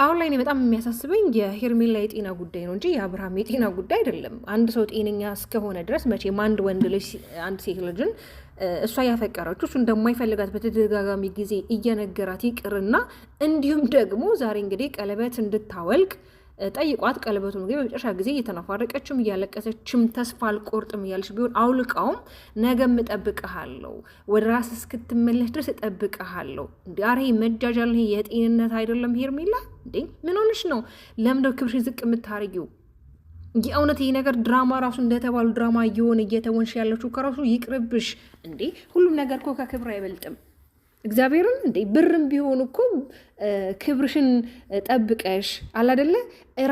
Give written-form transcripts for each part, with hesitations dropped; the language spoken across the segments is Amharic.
አሁን ላይ እኔ በጣም የሚያሳስበኝ የሄርሜላ የጤና ጉዳይ ነው እንጂ የአብርሃም የጤና ጉዳይ አይደለም። አንድ ሰው ጤነኛ እስከሆነ ድረስ መቼም አንድ ወንድ ልጅ አንድ ሴት ልጅን እሷ ያፈቀረችው እሱ እንደማይፈልጋት በተደጋጋሚ ጊዜ እየነገራት ይቅርና እንዲሁም ደግሞ ዛሬ እንግዲህ ቀለበት እንድታወልቅ ጠይቋት ቀለበቱን እንግዲህ በመጨረሻ ጊዜ እየተነፋረቀችም እያለቀሰችም ተስፋ አልቆርጥም እያለች ቢሆን አውልቃውም ነገም እጠብቅሃለሁ ወደ ራስ እስክትመለስ ድረስ እጠብቅሃለሁ። እንዲ አሬ መጃጃል የጤንነት አይደለም። ሄርሜላ እንዴ ምን ሆነሽ ነው? ለምንድነው ክብርሽ ዝቅ የምታረጊው? የእውነት ይህ ነገር ድራማ ራሱ እንደተባሉ ድራማ እየሆነ እየተወንሽ ያለችው ከራሱ ይቅርብሽ። እንዴ ሁሉም ነገር እኮ ከክብር አይበልጥም። እግዚአብሔርን እንዴ ብርም ቢሆን እኮ ክብርሽን ጠብቀሽ አላደለ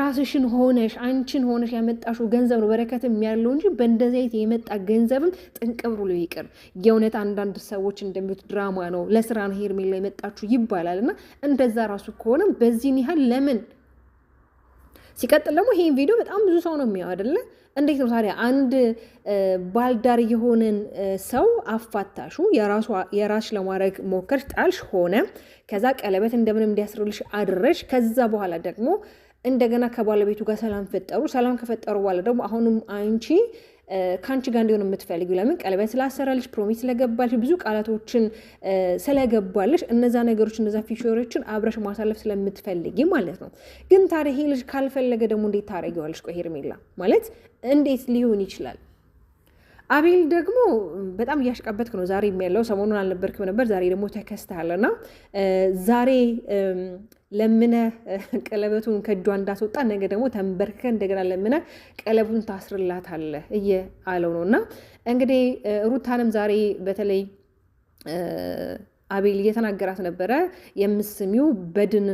ራስሽን ሆነሽ አንቺን ሆነሽ ያመጣሽው ገንዘብ ነው በረከትም ያለው እንጂ በእንደዚህ አይነት የመጣ ገንዘብም ጥንቅር ብሎ ይቅር። የእውነት አንዳንድ ሰዎች እንደሚሉት ድራማ ነው ለስራ ነው ሄርሜላ የመጣችሁ ይባላል። እና እንደዛ ራሱ ከሆነ በዚህን ያህል ለምን? ሲቀጥል ደግሞ ይሄን ቪዲዮ በጣም ብዙ ሰው ነው የሚያው አይደለ? እንዴት ነው ታዲያ አንድ ባልዳር የሆነን ሰው አፋታሹ የራስሽ ለማድረግ ሞከርሽ፣ ጣልሽ፣ ሆነ ከዛ ቀለበት እንደምንም እንዲያስርልሽ አድረሽ ከዛ በኋላ ደግሞ እንደገና ከባለቤቱ ጋር ሰላም ፈጠሩ። ሰላም ከፈጠሩ በኋላ ደግሞ አሁንም አንቺ ከአንቺ ጋር እንዲሆን የምትፈልጊው ለምን? ቀለበት ስላሰራልሽ፣ ፕሮሚስ ስለገባልሽ፣ ብዙ ቃላቶችን ስለገባልሽ እነዛ ነገሮች እነዛ ፊቸሮችን አብረሽ ማሳለፍ ስለምትፈልጊ ማለት ነው። ግን ታዲያ ይሄ ልጅ ካልፈለገ ደግሞ እንዴት ታደርጊዋለሽ? ቆይ ሄርሜላ ማለት እንዴት ሊሆን ይችላል? አቤል ደግሞ በጣም እያሽቃበትክ ነው ዛሬ የሚያለው። ሰሞኑን አልነበርክም ነበር፣ ዛሬ ደግሞ ተከስተሃልና ዛሬ ለምነ ቀለበቱን ከእጇ እንዳስወጣ ነገ ደግሞ ተንበርከ እንደገና ለምነ ቀለበቱን ታስርላታለህ እያለው ነው። እና እንግዲህ ሩታንም ዛሬ በተለይ አቤል እየተናገራት ነበረ። የምስሚው በድን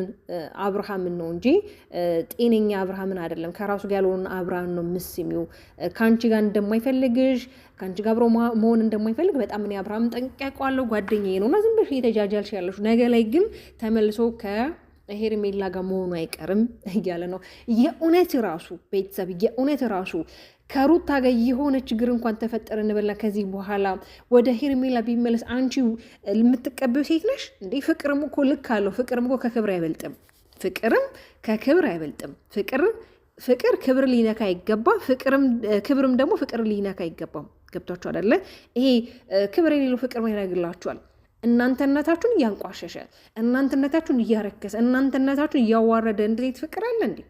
አብርሃምን ነው እንጂ ጤነኛ አብርሃምን አይደለም። ከራሱ ጋር ያለውን አብርሃም ነው ምስሚው። ከአንቺ ጋር እንደማይፈልግሽ ከአንቺ ጋር አብሮ መሆን እንደማይፈልግ በጣም እኔ አብርሃም ጠንቅቄዋለሁ፣ ጓደኛዬ ነው እና ዝም ብለሽ እየተጃጃልሽ ያለሽ ነገ ላይ ግን ተመልሶ ሄርሜላ ጋር መሆኑ አይቀርም እያለ ነው። የእውነት ራሱ ቤተሰብ የእውነት ራሱ ከሩታ ጋር የሆነ ችግር እንኳን ተፈጠረ እንበልና ከዚህ በኋላ ወደ ሄርሜላ ቢመለስ አንቺ የምትቀበዩ ሴት ነሽ እንዴ? ፍቅርም እኮ ልክ አለው። ፍቅርም እኮ ከክብር አይበልጥም። ፍቅርም ከክብር አይበልጥም። ፍቅር ክብር ሊነካ አይገባም። ክብርም ደግሞ ፍቅር ሊነካ አይገባም። ገብቷችሁ አይደለ? ይሄ ክብር የሌለው ፍቅር ምን ያደርግላችኋል? እናንተነታችሁን እያንቋሸሸ እናንተነታችሁን እያረከሰ እናንተነታችሁን እያዋረደ እንዴት ፍቅር አለ እንዴ?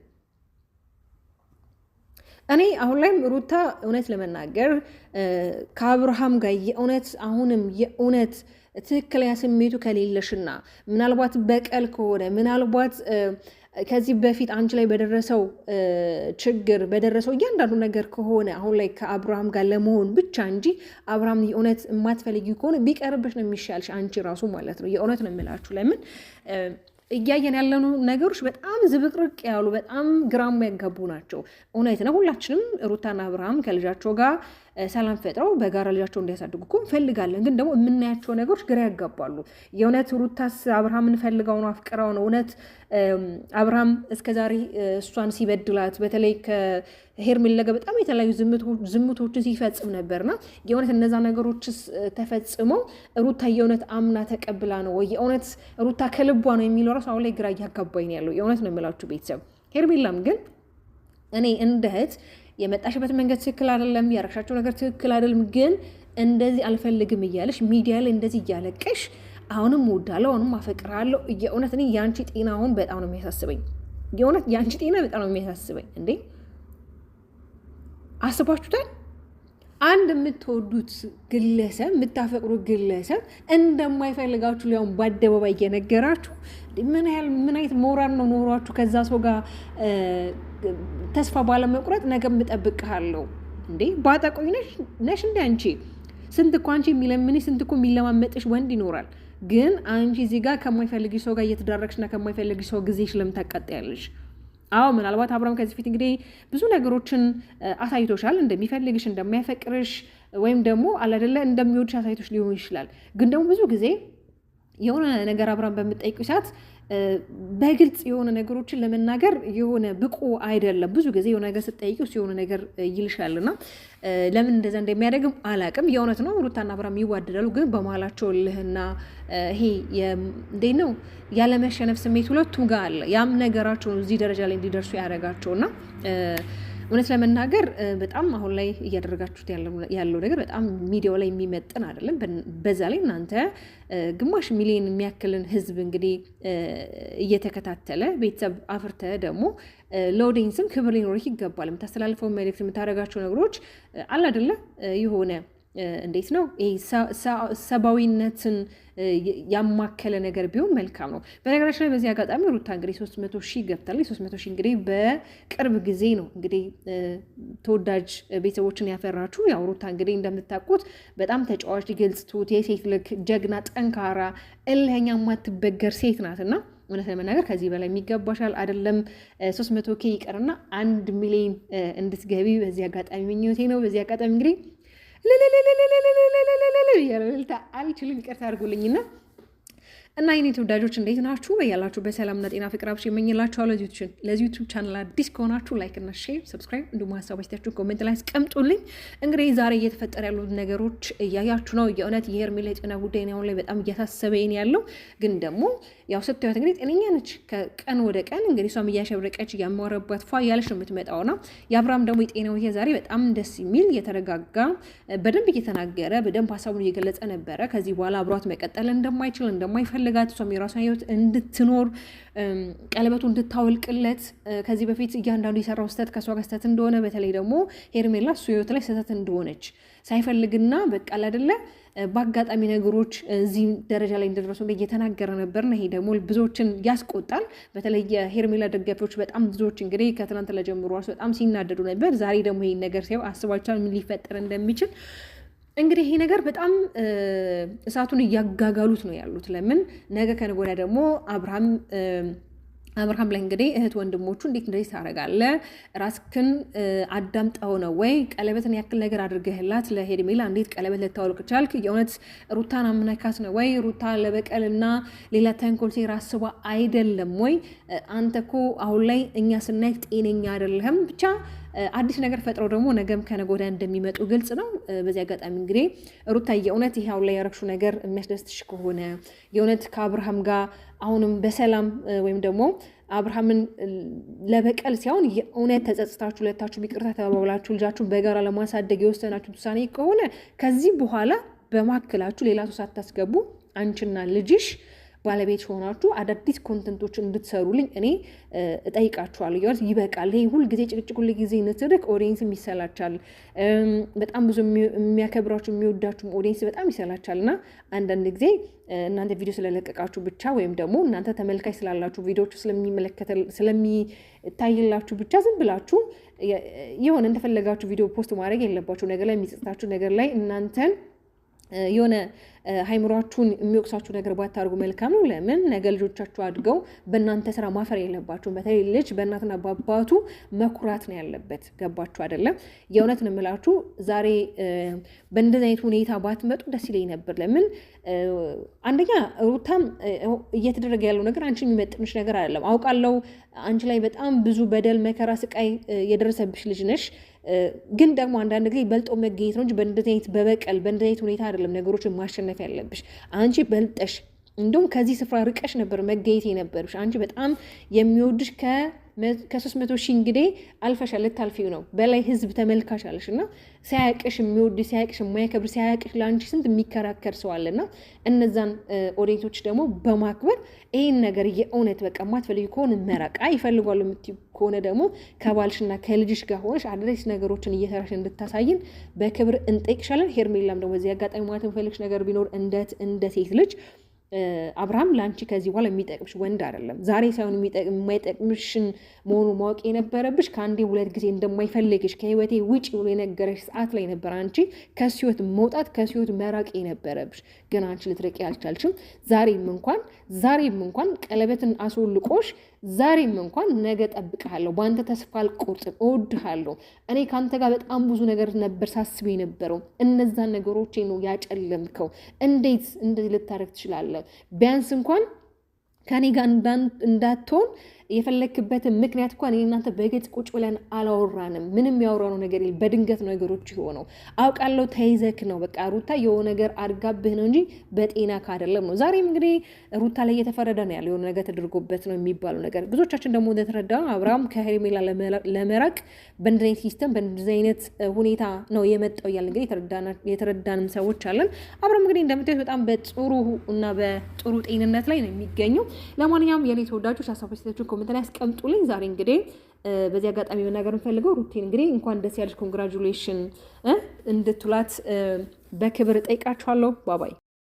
እኔ አሁን ላይም ሩታ እውነት ለመናገር ከአብርሃም ጋር የእውነት አሁንም የእውነት ትክክለኛ ስሜቱ ከሌለሽና ምናልባት በቀል ከሆነ ምናልባት ከዚህ በፊት አንቺ ላይ በደረሰው ችግር በደረሰው እያንዳንዱ ነገር ከሆነ አሁን ላይ ከአብርሃም ጋር ለመሆን ብቻ እንጂ አብርሃም የእውነት የማትፈልጊ ከሆነ ቢቀርብሽ ነው የሚሻልሽ፣ አንቺ ራሱ ማለት ነው። የእውነት ነው የምላችሁ። ለምን እያየን ያለኑ ነገሮች በጣም ዝብቅርቅ ያሉ በጣም ግራም ያጋቡ ናቸው። እውነት ነው ሁላችንም ሩታና አብርሃም ከልጃቸው ጋር ሰላም ፈጥረው በጋራ ልጃቸው እንዲያሳድጉ እኮ እንፈልጋለን። ግን ደግሞ የምናያቸው ነገሮች ግራ ያጋባሉ። የእውነት ሩታስ አብርሃምን ፈልጋው ነው አፍቅራው ነው? እውነት አብርሃም እስከዛሬ እሷን ሲበድላት በተለይ ከሄርሜላ ጋር በጣም የተለያዩ ዝሙቶችን ሲፈጽም ነበርና የእውነት እነዛ ነገሮችስ ተፈጽመው ሩታ የእውነት አምና ተቀብላ ነው ወይ የእውነት ሩታ ከልቧ ነው የሚለው ራሱ አሁን ላይ ግራ እያጋባኝ ያለው የእውነት ነው የምላችሁ ቤተሰብ። ሄርሜላም ግን እኔ እንደ እህት የመጣሽበት መንገድ ትክክል አይደለም፣ ያረግሻቸው ነገር ትክክል አይደለም፣ ግን እንደዚህ አልፈልግም እያለሽ ሚዲያ ላይ እንደዚህ እያለቀሽ አሁንም እወዳለሁ አሁንም አፈቅራለሁ። የእውነት እኔ የአንቺ ጤና አሁን በጣም ነው የሚያሳስበኝ። የእውነት የአንቺ ጤና በጣም ነው የሚያሳስበኝ። እንዴ አስባችሁታል? አንድ የምትወዱት ግለሰብ የምታፈቅሩት ግለሰብ እንደማይፈልጋችሁ ሊያውም በአደባባይ እየነገራችሁ ምን አይነት ሞራል ነው ኖሯችሁ ከዛ ሰው ጋር ተስፋ ባለመቁረጥ ነገ እጠብቅሃለሁ እንዴ? ባጠቆኝ ነሽ እንደ አንቺ ስንት እኮ አንቺ የሚለምንሽ ስንት እኮ የሚለማመጥሽ ወንድ ይኖራል። ግን አንቺ እዚህ ጋር ከማይፈልግሽ ሰው ጋር እየተዳረግሽና ከማይፈልግሽ ሰው ጊዜሽ ለምን ታቃጥያለሽ? አዎ ምናልባት አብርሃም ከዚህ ፊት እንግዲህ ብዙ ነገሮችን አሳይቶሻል። እንደሚፈልግሽ እንደማይፈቅርሽ ወይም ደግሞ አላደለ እንደሚወድሽ አሳይቶሽ ሊሆን ይችላል። ግን ደግሞ ብዙ ጊዜ የሆነ ነገር አብርሃም በምትጠይቁ ሰዓት በግልጽ የሆነ ነገሮችን ለመናገር የሆነ ብቁ አይደለም። ብዙ ጊዜ የሆነ ነገር ስትጠይቂው የሆነ ነገር ይልሻልና ለምን እንደዛ እንደሚያደርግም አላቅም። የእውነት ነው ሩታና አብርሃም ይዋደዳሉ፣ ግን በመሀላቸው ልህና ይሄ እንዴት ነው ያለመሸነፍ ስሜት ሁለቱም ጋር አለ። ያም ነገራቸው እዚህ ደረጃ ላይ እንዲደርሱ ያደረጋቸውና እውነት ለመናገር በጣም አሁን ላይ እያደረጋችሁት ያለው ነገር በጣም ሚዲያው ላይ የሚመጥን አይደለም። በዛ ላይ እናንተ ግማሽ ሚሊዮን የሚያክልን ህዝብ እንግዲህ እየተከታተለ ቤተሰብ አፍርተ ደግሞ ለኦዲየንስም ክብር ሊኖርህ ይገባል። የምታስተላልፈው መልእክት፣ የምታደርጋቸው ነገሮች አለ አይደለ የሆነ እንዴት ነው ሰብአዊነትን ያማከለ ነገር ቢሆን መልካም ነው። በነገራችን ላይ በዚህ አጋጣሚ ሩታ እንግዲህ 300,000 ገብታለች። 300,000 እንግዲህ በቅርብ ጊዜ ነው እንግዲህ ተወዳጅ ቤተሰቦችን ያፈራችሁ። ያው ሩታ እንግዲህ እንደምታውቁት በጣም ተጫዋች፣ ግልጽ፣ ትሁት፣ የሴት ልክ ጀግና፣ ጠንካራ፣ እልኸኛ የማትበገር ሴት ናትና እውነት ለመናገር ከዚህ በላይ የሚገባሻል። አይደለም 300,000 ይቀርና 1 ሚሊዮን እንድትገቢ በዚህ አጋጣሚ ምኞቴ ነው። በዚህ አጋጣሚ እንግዲህ ያለልታ አልችልም፣ ይቅርታ አድርጉልኝና እና የኔ ተወዳጆች እንዴት ናችሁ? በያላችሁ በሰላምና ጤና ፍቅር አብሽ የመኝላችኋለሁ። ለዚህ ዩቲዩብ ቻናል አዲስ ከሆናችሁ ላይክ እና ሼር፣ ሰብስክራይብ እንዲሁም ሀሳብ አስተያየታችሁን ኮሜንት ላይ አስቀምጡልኝ። እንግዲህ ዛሬ እየተፈጠረ ያሉት ነገሮች እያያችሁ ነው። የእውነት የሄርሜላ የጤና ጉዳይ ነው አሁን ላይ በጣም እያሳሰበኝ ያለው። ግን ደግሞ ያው ስታዩት እንግዲህ ጤነኛ ነች። ከቀን ወደ ቀን እንግዲህ እሷም እያሸብረቀች እያማረባት ፏ እያለች ነው የምትመጣውና የአብርሃም ደግሞ የጤና ሁኔታ ዛሬ በጣም ደስ የሚል የተረጋጋ በደንብ እየተናገረ በደንብ ሀሳቡን እየገለጸ ነበረ። ከዚህ በኋላ አብሯት መቀጠል እንደማይችል እንደማይፈልጋት እሷም የራሷን ህይወት እንድትኖር ቀለበቱ እንድታወልቅለት ከዚህ በፊት እያንዳንዱ የሰራው ስህተት ከእሷ ጋር ስህተት እንደሆነ በተለይ ደግሞ ሄርሜላ እሱ ህይወት ላይ ስህተት እንደሆነች ሳይፈልግና በቃ አይደለ በአጋጣሚ ነገሮች እዚህ ደረጃ ላይ እንደደረሱ እየተናገረ ነበርና ይሄ ደግሞ ብዙዎችን ያስቆጣል። በተለይ የሄርሜላ ደጋፊዎች በጣም ብዙዎች እንግዲህ ከትናንት ለጀምሮ በጣም ሲናደዱ ነበር። ዛሬ ደግሞ ይሄን ነገር ሲያዩ አስባችኋል ምን ሊፈጠር እንደሚችል። እንግዲህ ይሄ ነገር በጣም እሳቱን እያጋጋሉት ነው ያሉት። ለምን ነገ ከነገ ወዲያ ደግሞ አብርሃም ላይ እንግዲህ እህት ወንድሞቹ እንዴት እንደዚህ ታደርጋለህ? ራስክን አዳምጠው ነው ወይ? ቀለበትን ያክል ነገር አድርገህላት ለሄርሜላ እንዴት ቀለበት ልታወልቅ ቻልክ? የእውነት ሩታን አምነካት ነው ወይ? ሩታ ለበቀልና ሌላ ተንኮል ሴራ አስባ አይደለም ወይ? አንተ እኮ አሁን ላይ እኛ ስናይክ ጤነኛ አይደለህም። ብቻ አዲስ ነገር ፈጥረው ደግሞ ነገም ከነገ ወዲያ እንደሚመጡ ግልጽ ነው። በዚህ አጋጣሚ እንግዲህ ሩታ የእውነት ይሄ አሁን ላይ ያረግሽው ነገር የሚያስደስትሽ ከሆነ የእውነት ከአብርሃም ጋር አሁንም በሰላም ወይም ደግሞ አብርሃምን ለበቀል ሲሆን የእውነት ተጸጽታችሁ ሁለታችሁ ይቅርታ ተባብላችሁ ልጃችሁን በጋራ ለማሳደግ የወሰናችሁ ውሳኔ ከሆነ ከዚህ በኋላ በማከላችሁ ሌላ ሰው ሳታስገቡ አንቺና ልጅሽ ባለቤት ሆናችሁ አዳዲስ ኮንተንቶች እንድትሰሩልኝ እኔ እጠይቃችኋለሁ። ይበቃል። ይሄ ሁልጊዜ ጭቅጭቅ፣ ሁልጊዜ ንትርክ ኦዲየንስም ይሰላቻል። በጣም ብዙ የሚያከብራችሁ የሚወዳችሁ ኦዲየንስ በጣም ይሰላቻል። እና አንዳንድ ጊዜ እናንተ ቪዲዮ ስለለቀቃችሁ ብቻ ወይም ደግሞ እናንተ ተመልካች ስላላችሁ ቪዲዮቹ ስለሚታይላችሁ ብቻ ዝም ብላችሁ የሆነ እንደፈለጋችሁ ቪዲዮ ፖስት ማድረግ የለባችሁ። ነገር ላይ የሚጸጽታችሁ ነገር ላይ እናንተን የሆነ ሃይምሯችሁን የሚወቅሳችሁ ነገር ባታርጉ መልካም ነው። ለምን ነገ ልጆቻችሁ አድገው በእናንተ ስራ ማፈር የለባችሁም። በተለይ ልጅ በእናትና በአባቱ መኩራት ነው ያለበት። ገባችሁ አይደለም? የእውነት ነው የምላችሁ። ዛሬ በእንደዚህ አይነት ሁኔታ ባትመጡ ደስ ይለኝ ነበር። ለምን አንደኛ ሩታም እየተደረገ ያለው ነገር አንቺ የሚመጥንሽ ነገር አይደለም። አውቃለሁ አንቺ ላይ በጣም ብዙ በደል፣ መከራ፣ ስቃይ የደረሰብሽ ልጅ ነሽ። ግን ደግሞ አንዳንድ ጊዜ በልጦ መገኘት ነው እንጂ በእንደዚህ አይነት በበቀል በእንደዚህ አይነት ሁኔታ አይደለም ነገሮችን ማሸነፍ ያለብሽ። አንቺ በልጠሽ እንደውም ከዚህ ስፍራ ርቀሽ ነበር መገኘት የነበርሽ። አንቺ በጣም የሚወድሽ ከ300,000 እንግዲህ አልፈሻል፣ ልታልፊው ነው። በላይ ህዝብ ተመልካች አለሽ እና ሲያቅሽ የሚወድ ሲያቅሽ የማያከብር ሲያቅሽ ለአንቺ ስንት የሚከራከር ሰው አለና እነዛን ኦዲየንሶች ደግሞ በማክበር ይህን ነገር የእውነት በቃ ማትፈልጊ ከሆነ መራቃ ይፈልጓሉ የምትይው ከሆነ ደግሞ ከባልሽና ከልጅሽ ጋር ሆነሽ አዳዲስ ነገሮችን እየሰራሽ እንድታሳይን በክብር እንጠይቅሻለን። ሄርሜላም ደግሞ በዚህ አጋጣሚ ማለት የምፈልግሽ ነገር ቢኖር እንደ ሴት ልጅ አብርሃም ለአንቺ ከዚህ በኋላ የሚጠቅምሽ ወንድ አይደለም። ዛሬ ሳይሆን የማይጠቅምሽን መሆኑ ማወቅ የነበረብሽ ከአንዴ 2 ጊዜ እንደማይፈልግሽ ከህይወቴ ውጭ ብሎ የነገረሽ ሰዓት ላይ ነበር አንቺ ከሱ ህይወት መውጣት ከሱ ህይወት መራቅ የነበረብሽ። ግን አንቺ ልትረቂ አልቻልሽም። ዛሬም እንኳን ቀለበትን አስወልቆሽ ዛሬም እንኳን ነገ ጠብቅሃለሁ፣ በአንተ ተስፋ አልቆርጥም፣ እወድሃለሁ። እኔ ከአንተ ጋር በጣም ብዙ ነገር ነበር ሳስብ የነበረው። እነዛን ነገሮች ነው ያጨለምከው። እንዴት እንደዚህ ልታረግ ትችላለህ? ቢያንስ እንኳን ከኔ ጋር እንዳትሆን የፈለክበትን ምክንያት እንኳን እናንተ በግልጽ ቁጭ ብለን አላወራንም። ምንም ያወራነው ነገር የለም። በድንገት ነገሮች የሆነው አውቃለሁ። ተይዘክ ነው በቃ ሩታ የሆነ ነገር አድርጋብህ ነው እንጂ በጤና ካደለም ነው። ዛሬም እንግዲህ ሩታ ላይ እየተፈረደ ነው ያለው የሆነ ነገር ተደርጎበት ነው የሚባለው ነገር። ብዙዎቻችን ደግሞ እንደተረዳ አብርሃም ከሄርሜላ ለመራቅ በእንደዚህ አይነት ሲስተም በእንደዚህ አይነት ሁኔታ ነው የመጣው እያልን እንግዲህ የተረዳንም ሰዎች አለን። አብርሃም እንግዲህ እንደምታዩት በጣም በጥሩ እና በጥሩ ጤንነት ላይ ነው የሚገኘው። ለማንኛውም የኔ ተወዳጆች ሀሳቦቻችሁን ኮሜንት ላይ አስቀምጡልኝ። ዛሬ እንግዲህ በዚህ አጋጣሚ መናገር እንፈልገው ሩቲን እንግዲህ እንኳን ደስ ያለሽ ኮንግራጁሌሽን እንድትላት በክብር ጠይቃችኋለሁ። ባባይ